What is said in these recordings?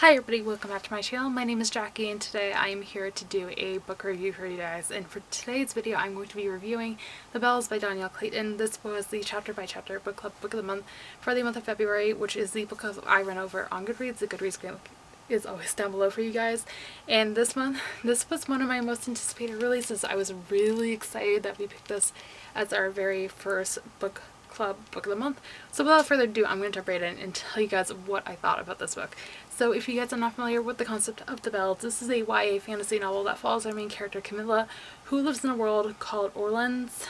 Hi everybody, welcome back to my channel. My name is Jackie and today I am here to do a book review for you guys. And for today's video I'm going to be reviewing The Bells by Dhonielle Clayton. This was the chapter by chapter book club book of the month for the month of February, which is the book I run over on Goodreads. The Goodreads link is always down below for you guys. And this month, this was one of my most anticipated releases. I was really excited that we picked this as our very first book club book of the month. So without further ado, I'm going to jump right in and tell you guys what I thought about this book. So if you guys are not familiar with the concept of The Bells, this is a YA fantasy novel that follows our main character Camilla, who lives in a world called Orleans,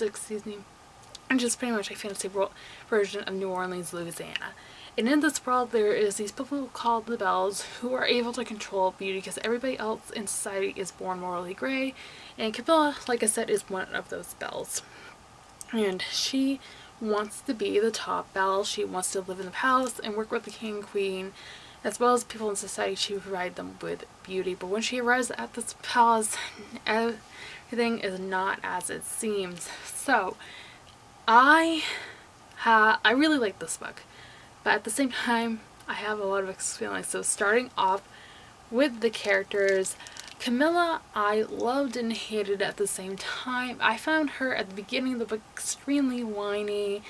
excuse me, and just pretty much a fantasy world version of New Orleans, Louisiana. And in this world there is these people called the Bells who are able to control beauty because everybody else in society is born morally gray, and Camilla, like I said, is one of those Bells. And she wants to be the top belle. She wants to live in the palace and work with the king and queen, as well as people in society, to provide them with beauty. But when she arrives at this palace, everything is not as it seems. So I really like this book, but at the same time I have a lot of mixed feelings. So starting off with the characters, Camilla I loved and hated at the same time. I found her at the beginning of the book extremely whiny,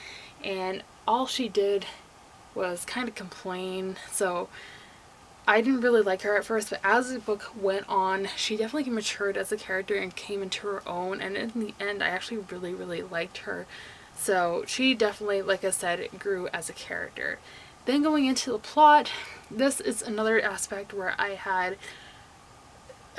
and all she did was kind of complain, so I didn't really like her at first. But as the book went on, she definitely matured as a character and came into her own, and in the end I actually really liked her. So she definitely, like I said, grew as a character. Then going into the plot, this is another aspect where I had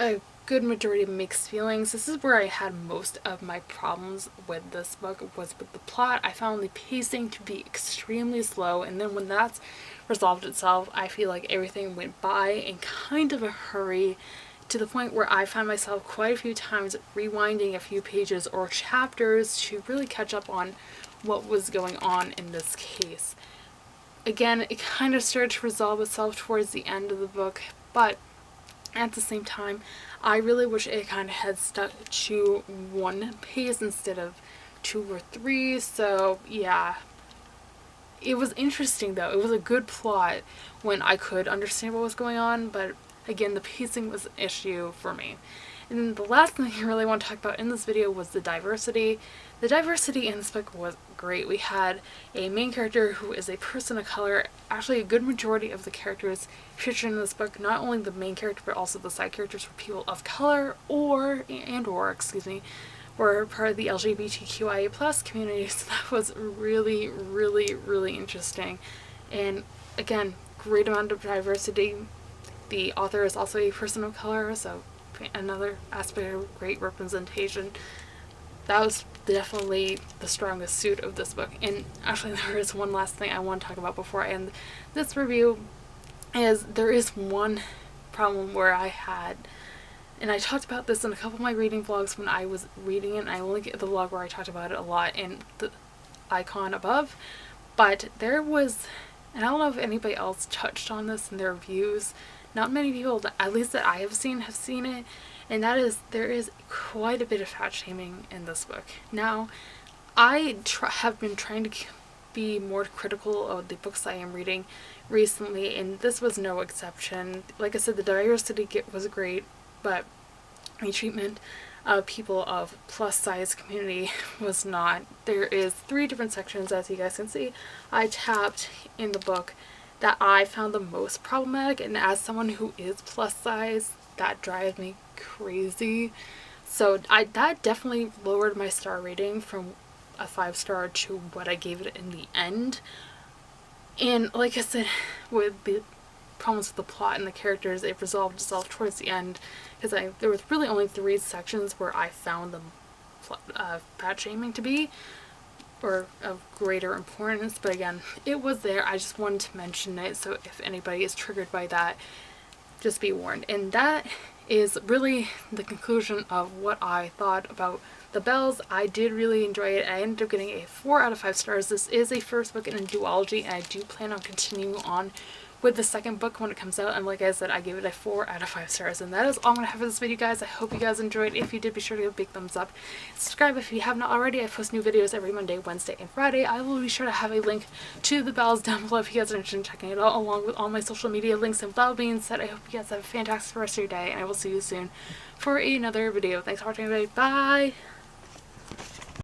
a good majority of mixed feelings. This is where I had most of my problems with this book, was with the plot. I found the pacing to be extremely slow, and then when that's resolved itself, I feel like everything went by in kind of a hurry, to the point where I found myself quite a few times rewinding a few pages or chapters to really catch up on what was going on in this case. Again, it kind of started to resolve itself towards the end of the book, but at the same time, I really wish it kind of had stuck to one pace instead of 2 or 3. So yeah, it was interesting though. It was a good plot when I could understand what was going on, but again, the pacing was an issue for me. And then the last thing I really want to talk about in this video was the diversity. The diversity in this book was great. We had a main character who is a person of color. Actually, a good majority of the characters featured in this book, not only the main character but also the side characters, were people of color or were part of the LGBTQIA+ community. So that was really interesting. And again, great amount of diversity. The author is also a person of color, so another aspect of great representation. That was definitely the strongest suit of this book. And actually, there is one last thing I want to talk about before I end this review, is there is one problem where I had, and I talked about this in a couple of my reading vlogs when I was reading it, and I will link the vlog where I talked about it a lot in the icon above, but there was, and I don't know if anybody else touched on this in their reviews, not many people, at least that I have seen it, and that is, there is quite a bit of fat shaming in this book. Now, I have been trying to be more critical of the books I am reading recently, and this was no exception. Like I said, the diversity was great, but the treatment of people of plus size community was not. There is 3 different sections, as you guys can see, I tapped in the book, that I found the most problematic, and as someone who is plus size, that drives me crazy. So that definitely lowered my star rating from a 5-star to what I gave it in the end. And like I said, with the problems with the plot and the characters, it resolved itself towards the end, because there was really only 3 sections where I found the fat shaming to be, or of greater importance. But again, it was there. I just wanted to mention it, so if anybody is triggered by that, just be warned. And that is really the conclusion of what I thought about The Bells. I did really enjoy it. I ended up getting a 4 out of 5 stars. This is a first book in a duology, and I do plan on continuing on with the second book when it comes out, and like I said, I gave it a 4 out of 5 stars. And that is all I'm going to have for this video, guys. I hope you guys enjoyed. If you did, be sure to give a big thumbs up. Subscribe if you have not already. I post new videos every Monday, Wednesday, and Friday. I will be sure to have a link to the bells down below if you guys are interested in checking it out, along with all my social media links. And with that being said, I hope you guys have a fantastic rest of your day, and I will see you soon for another video. Thanks for watching, everybody. Bye!